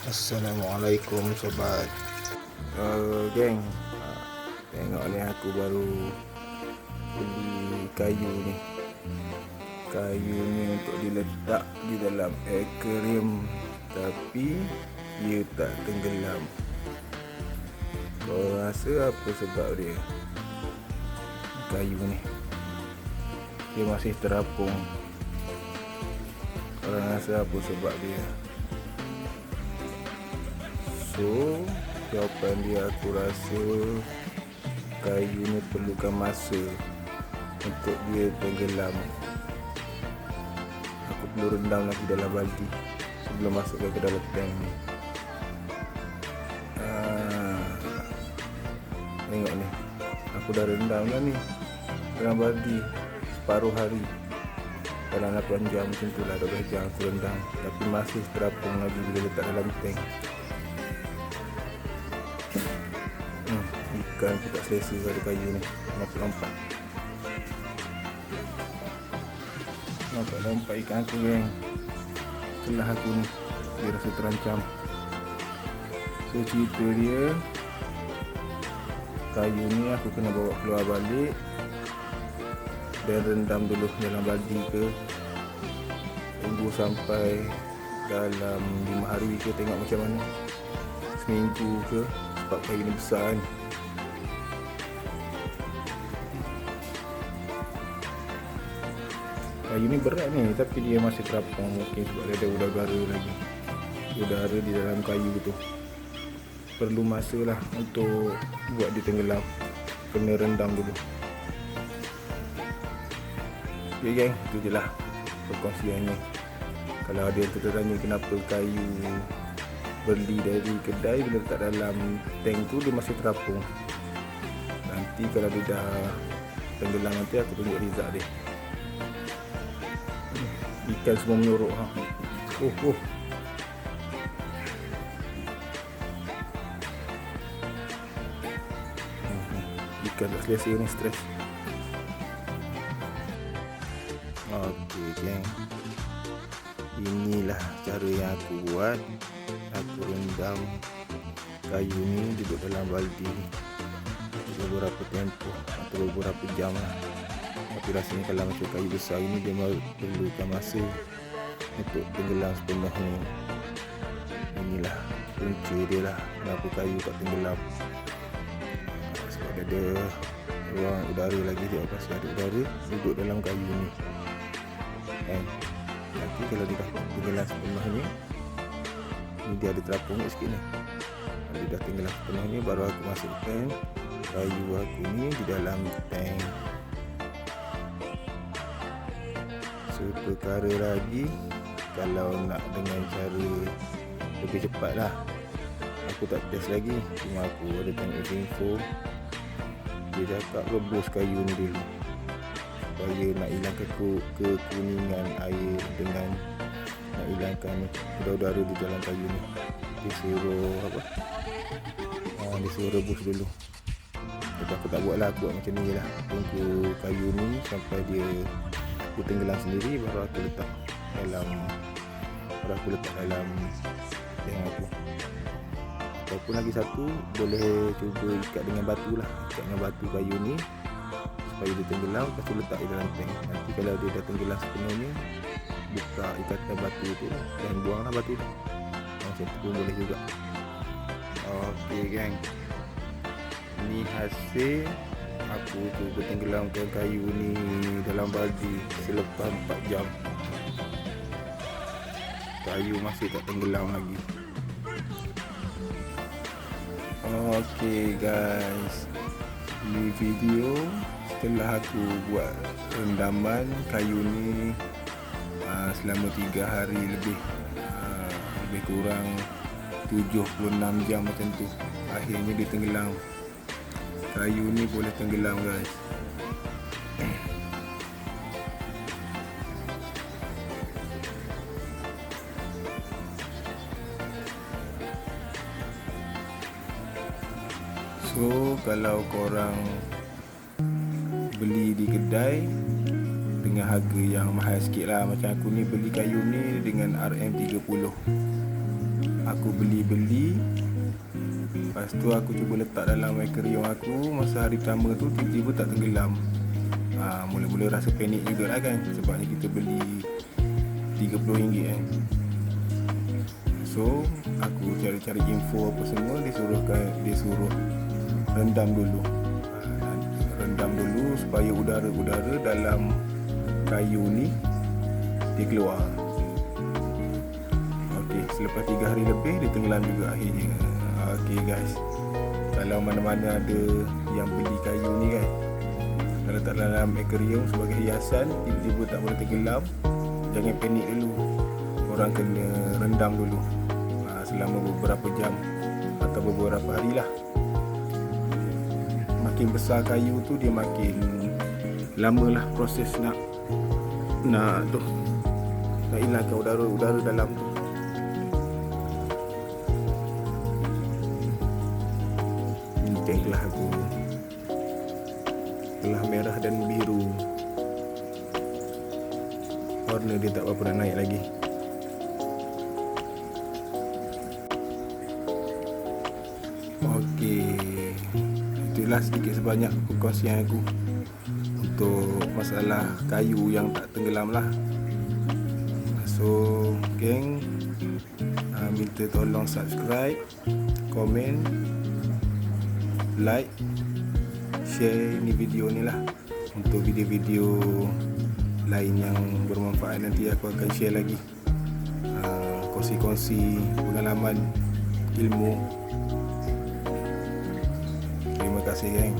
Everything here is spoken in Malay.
Assalamualaikum sobat. Geng, tengok ni aku baru beli kayu ni. Kayu ni untuk diletak di dalam akuarium, tapi dia tak tenggelam. Kau rasa apa sebab dia? Kayu ni dia masih terapung. Korang rasa apa sebab dia? So, jawapan dia, aku rasa kayu ni perlukan masa untuk dia tenggelam. Aku perlu rendam lagi dalam baldi sebelum masukkan ke dalam tank ni. Tengok ni, aku dah rendam dah ni dalam baldi separuh hari. Dalam 8 jam macam tu lah, 12 jam aku rendam, tapi masih terapung lagi bila letak dalam tank. Ikan aku tak selesa pada kayu ni. Nampak ikan aku, geng. Celah aku ni, dia rasa terancam. So cerita dia, kayu ni aku kena bawa keluar balik dan rendam dulu dalam baldi ke, tunggu sampai dalam 5 hari ke, tengok macam mana, seminggu ke, sebab kayu ni besar kan. Kayu ni berat ni, tapi dia masih terapung. Mungkin sebab dia ada udara lagi, udara di dalam kayu tu. Perlu masa lah untuk buat dia tenggelam. Kena rendam dulu. Okay geng, itu je lah perkongsiannya. Kalau ada yang tertanya kenapa kayu beli dari kedai, bila letak dalam tank tu dia masih terapung. Nanti kalau dia dah tenggelam, nanti aku tunjuk result dia. Ikan semua menyorok ha. Ikan tak selesa ni, stres. Okey geng, inilah cara yang aku buat. Aku rendam kayu ni duduk dalam baldi beberapa tempoh atau beberapa jam lah. Tapi rasanya kalau macam kayu besar ini, dia perlukan masa untuk tenggelam sepenuhnya. Inilah punca dia lah, kenapa kayu tak tenggelam. Sebab dia ada ruang udara lagi, dia pasti ada udara duduk dalam kayu ni. Nanti kalau dia dah tenggelam sepenuhnya, ni dia ada terapung sikit ni. Kalau dia dah tenggelam sepenuhnya, baru aku masukkan kayu aku ni di dalam tank. So, perkara lagi, kalau nak dengan cara lebih cepat lah, aku tak test lagi, cuma aku ada tengok info. Dia cakap rebus kayu ni dulu supaya nak hilangkan kekuningan air dengan nak hilangkan udara di dalam kayu ni. Dia suruh rebus dulu. Tapi aku tak buat lah, aku buat macam ni lah. Tunggu kayu ni sampai dia tenggelam sendiri, baru aku letak dalam tank aku. Ataupun lagi satu, boleh cuba ikat dengan batu lah. Ikat dengan batu kayu ni supaya dia tenggelam, lepas tu letak di dalam tank. Nanti kalau dia dah tenggelam sepenuhnya, buka ikatan batu tu dan buanglah batu tu. Macam tu pun boleh juga. Okey geng, ni hasil aku cuba tenggelamkan kayu ni dalam baldi selepas 4 jam. Kayu masih tak tenggelam lagi. Okey guys, ni video setelah aku buat rendaman kayu ni selama 3 hari lebih, lebih kurang 76 jam macam tu. Akhirnya dia tenggelam. Kayu ni boleh tenggelam guys. So kalau korang beli di kedai dengan harga yang mahal sikit lah, macam aku ni beli kayu ni dengan RM30. aku beli. Lepas tu aku cuba letak dalam aquarium aku. Masa hari pertama tu tiba-tiba tak tenggelam. Mula-mula rasa panik juga lah kan, sebabnya kita beli RM30 kan. So aku cari-cari info apa semua. Dia suruh rendam dulu. Rendam dulu supaya udara dalam kayu ni dia keluar. Okey, selepas 3 hari lebih dia tenggelam juga akhirnya. Okey guys, kalau mana-mana ada yang beli kayu ni kan, kalau letak dalam aquarium sebagai hiasan, tiba-tiba tak boleh tenggelam, jangan panik dulu. Korang kena rendam dulu selama beberapa jam atau beberapa hari lah. Makin besar kayu tu, dia makin lama lah proses nak hilangkan udara dalam tu. Ini tank kelah aku, kelah merah dan biru. Warna dia tak berapa nak naik lagi. Okey, itulah sedikit sebanyak perkongsian aku untuk masalah kayu yang tak tenggelam lah. So geng, minta tolong subscribe, komen, like, share ni video ni lah. Untuk video-video lain yang bermanfaat nanti aku akan share lagi, kongsi-kongsi pengalaman, ilmu. Terima kasih geng.